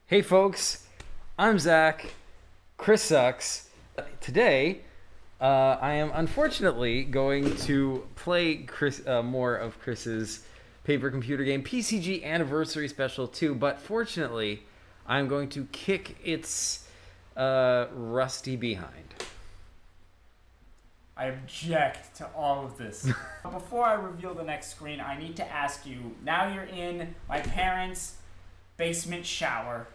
Hey folks, I'm Zach. Chris sucks. Today, I am unfortunately going to play more of Chris's paper computer game, PCG Anniversary Special 2, but fortunately, I'm going to kick its rusty behind. I object to all of this. Before I reveal the next screen, I need to ask you, now you're in my parents' basement shower,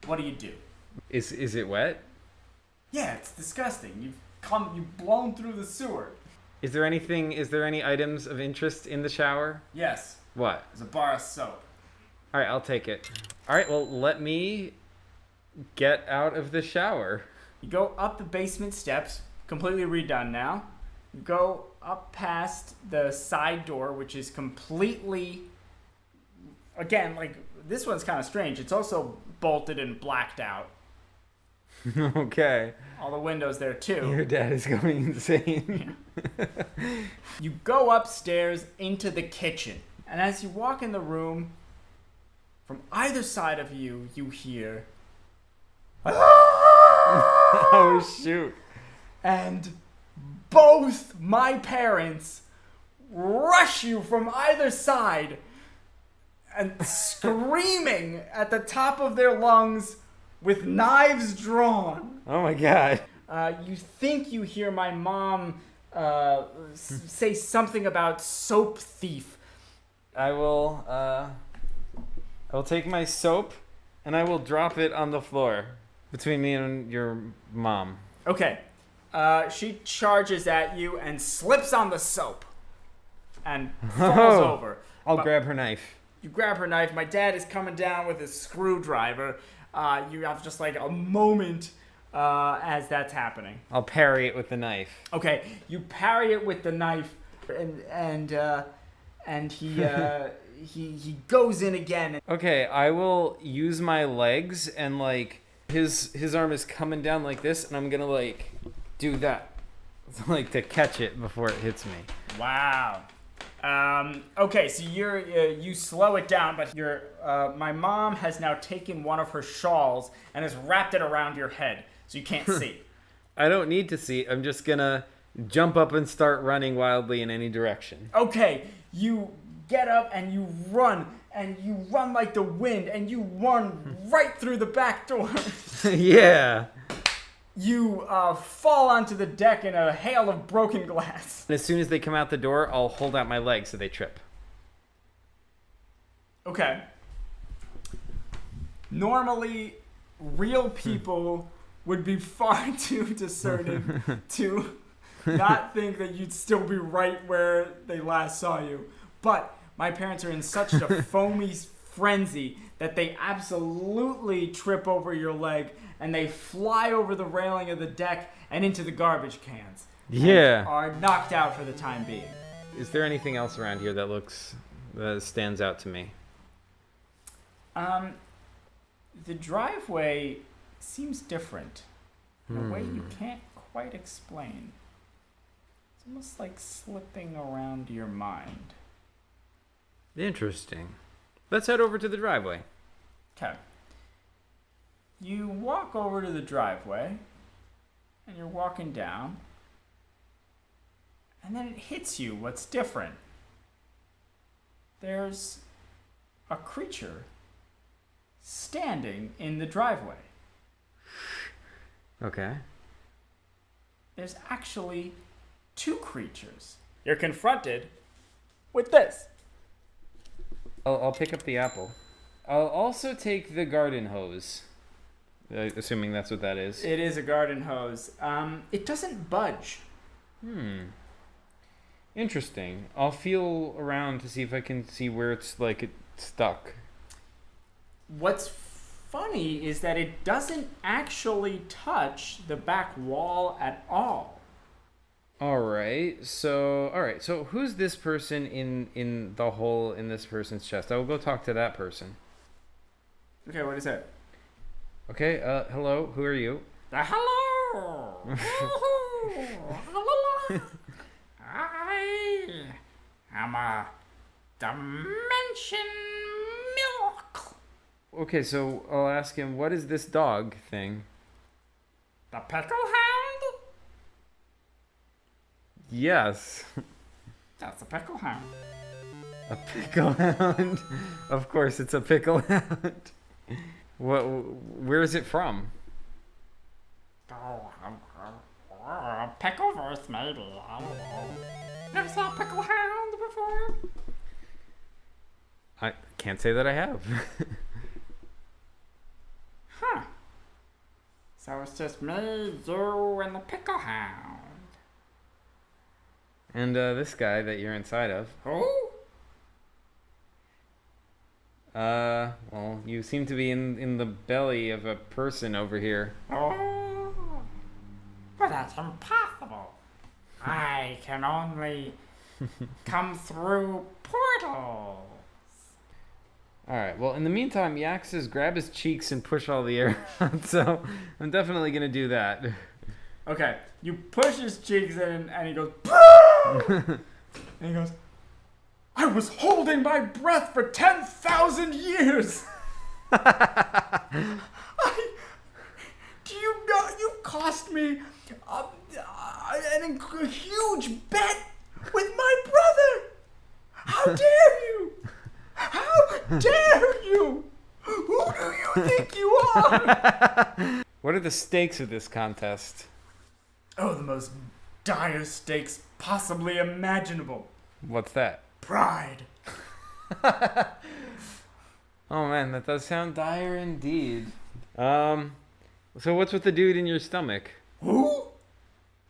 what do? Is it wet? Yeah, it's disgusting. You've blown through the sewer. Is there any items of interest in the shower? Yes. What? There's a bar of soap. All right, I'll take it. All right, well, let me get out of the shower. You go up the basement steps, completely redone now. You go up past the side door, which is completely, again, like, this one's kind of strange. It's also bolted and blacked out. Okay. All the windows there, too. Your dad is going insane. Yeah. You go upstairs into the kitchen. And as you walk in the room, from either side of you, you hear... Oh, shoot. And both my parents rush you from either side and screaming at the top of their lungs with knives drawn. Oh my God. You think you hear my mom say something about soap thief. I will take my soap and I will drop it on the floor between me and your mom. Okay. She charges at you and slips on the soap and falls over. I'll grab her knife. You grab her knife. My dad is coming down with his screwdriver. You have just like a moment as that's happening. I'll parry it with the knife. Okay, you parry it with the knife, and he goes in again. Okay, I will use my legs and like his arm is coming down like this, and I'm gonna like do that, like to catch it before it hits me. Wow. Okay, so you slow it down, but my mom has now taken one of her shawls and has wrapped it around your head, so you can't see. I don't need to see. I'm just gonna jump up and start running wildly in any direction. Okay, you get up and you run like the wind, and you run right through the back door. Yeah. You fall onto the deck in a hail of broken glass. And as soon as they come out the door, I'll hold out my legs so they trip. Okay. Normally, real people would be far too discerning to not think that you'd still be right where they last saw you. But my parents are in such a foamy frenzy that they absolutely trip over your leg and they fly over the railing of the deck and into the garbage cans. Yeah. And are knocked out for the time being. Is there anything else around here that stands out to me? The driveway seems different in a way you can't quite explain. It's almost like slipping around your mind. Interesting. Let's head over to the driveway. Okay. You walk over to the driveway, and you're walking down, and then it hits you what's different. There's a creature standing in the driveway. Okay. There's actually two creatures. You're confronted with this. I'll pick up the apple. I'll also take the garden hose. Assuming that's what that is. It is a garden hose. It doesn't budge. Interesting. I'll feel around to see if I can see where it's stuck. What's funny is that it doesn't actually touch the back wall at all. All right. So who's this person in the hole in this person's chest? I will go talk to that person. Okay, what is it? Okay, hello, who are you? Hello! I am a dimension milk. Okay, so I'll ask him, what is this dog thing? The pickle hound? Yes. That's a pickle hound. A pickle hound. Of course, it's a pickle hound. What? Where is it from? Oh, Pickleverse, maybe. I don't know. Never saw a pickle hound before? I can't say that I have. Huh. So it's just me, you, and the pickle hound. And this guy that you're inside of. Who? Well, you seem to be in the belly of a person over here. Oh. But that's impossible. I can only come through portals. Alright, well, in the meantime, Yax says grab his cheeks and push all the air out, so I'm definitely gonna do that. Okay, you push his cheeks in and he goes, and he goes, I was holding my breath for 10,000 years. Do you know you cost me a huge bet with my brother? How dare you? How dare you? Who do you think you are? What are the stakes of this contest? Oh, the most dire stakes possibly imaginable. What's that? Pride. Oh man, that does sound dire indeed. So what's with the dude in your stomach? Who?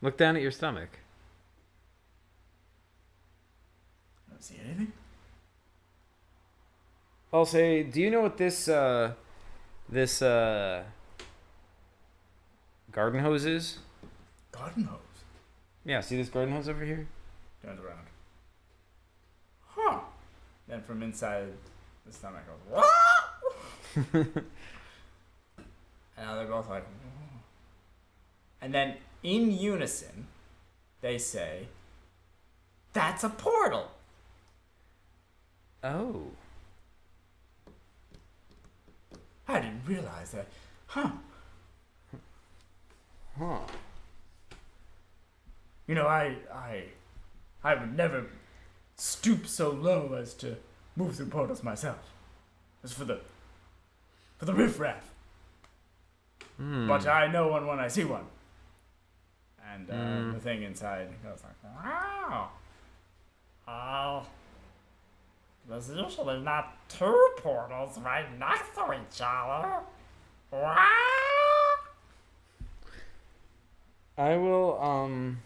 Look down at your stomach. I don't see anything. I'll say, do you know what this garden hose is? Garden hose. Yeah, see this garden hose over here? Turns around. Huh. Then from inside the stomach goes, what? And now they're both like, "Whoa." And then in unison, they say, that's a portal. Oh. I didn't realize that. Huh. Huh. You know, I would never stoop so low as to move through portals myself. It's for the riffraff. But I know one when I see one. And the thing inside goes like, wow. There's usually not two portals right next to each other. Wow. I will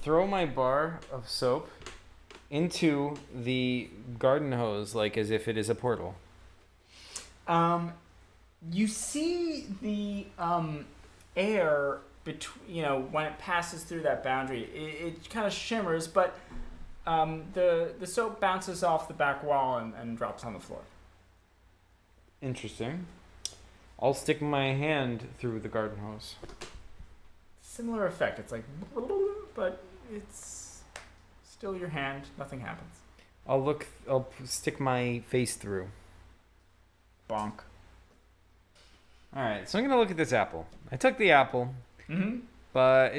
throw my bar of soap into the garden hose like as if it is a portal. You see the air between, when it passes through that boundary, it kind of shimmers, but the soap bounces off the back wall and drops on the floor. Interesting. I'll stick my hand through the garden hose. Similar effect. It's like, but it's still your hand. Nothing happens. I'll stick my face through. Bonk. Alright, so I'm gonna look at this apple. I took the apple. Mm-hmm. But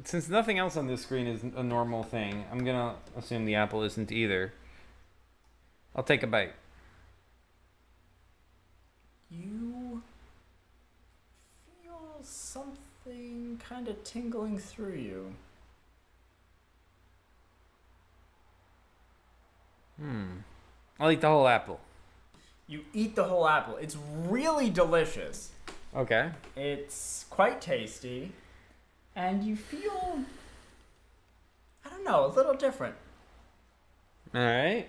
since nothing else on this screen is a normal thing, I'm gonna assume the apple isn't either. I'll take a bite. You feel something kind of tingling through you. I'll eat the whole apple. You eat the whole apple. It's really delicious. Okay. It's quite tasty. And you feel, I don't know, a little different. Alright.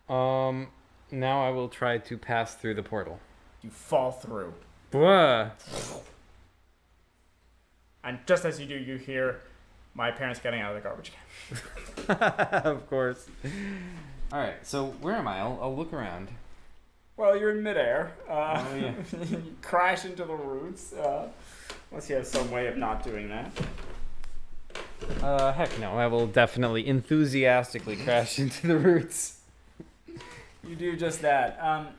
Now I will try to pass through the portal. You fall through. Whoa. And just as you do, you hear my parents getting out of the garbage can. Of course. Alright, so where am I? I'll look around. Well, you're in midair. Yeah. You crash into the roots. Unless you have some way of not doing that. Heck no. I will definitely enthusiastically crash into the roots. You do just that.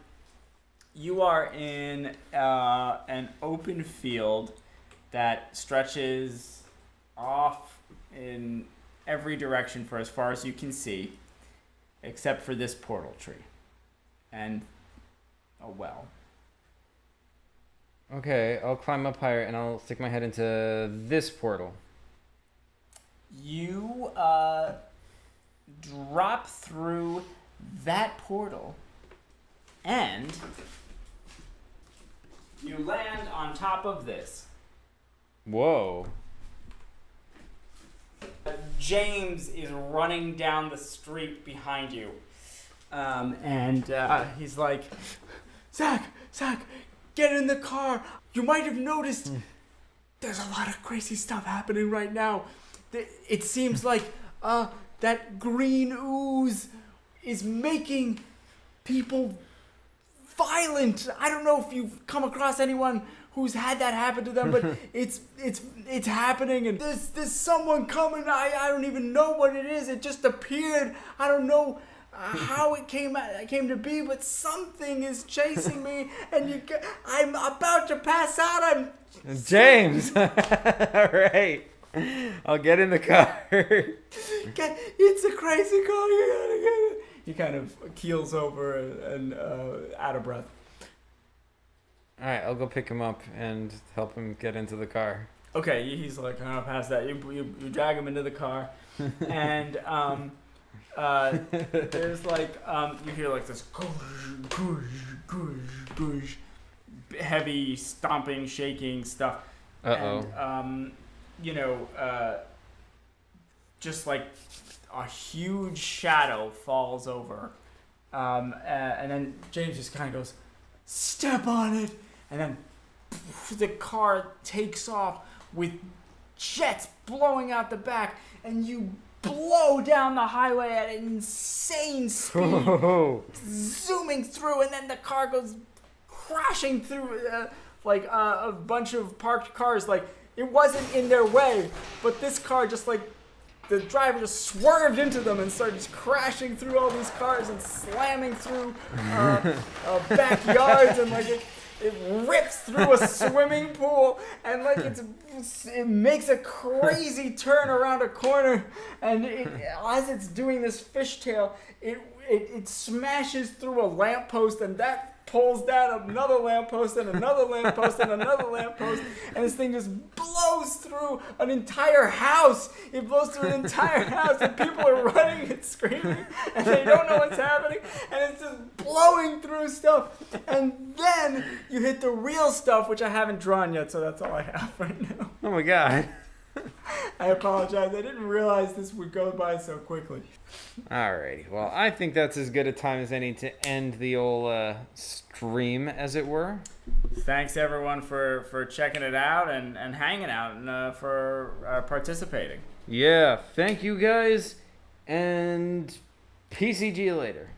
You are in an open field that stretches off in every direction for as far as you can see, except for this portal tree and a well. Okay, I'll climb up higher and I'll stick my head into this portal. You drop through that portal and you land on top of this. Whoa. James is running down the street behind you. And he's like, Zach, get in the car. You might have noticed there's a lot of crazy stuff happening right now. It seems like that green ooze is making people violent. I don't know if you've come across anyone who's had that happen to them, but it's happening, and there's someone coming. I don't even know what it is. It just appeared. I don't know how it came to be, but something is chasing me, and I'm about to pass out. James! Alright. I'll get in the car. It's a crazy car. You gotta get it. He kind of keels over and out of breath. Alright, I'll go pick him up and help him get into the car. Okay, he's like, oh, past that. You drag him into the car, and there's like you hear like this heavy stomping, shaking stuff. And just like a huge shadow falls over, and then James just kind of goes, "Step on it," and then the car takes off with jets blowing out the back, and you blow down the highway at an insane speed, zooming through, and then the car goes crashing through a bunch of parked cars. Like, it wasn't in their way, but this car just like, the driver just swerved into them and started just crashing through all these cars and slamming through backyards, and like it rips through a swimming pool, and like it makes a crazy turn around a corner, and as it's doing this fishtail, it smashes through a lamppost, and that pulls down another lamppost and another lamppost and another lamppost, and this thing just blows through an entire house. It blows through an entire house, and people are running and screaming, and they don't know what's happening, and it's just blowing through stuff. And then you hit the real stuff, which I haven't drawn yet, so that's all I have right now. Oh my god. I apologize. I didn't realize this would go by so quickly. Alrighty. Well, I think that's as good a time as any to end the old stream, as it were. Thanks, everyone, for checking it out and hanging out and for participating. Yeah. Thank you, guys. And PCG later.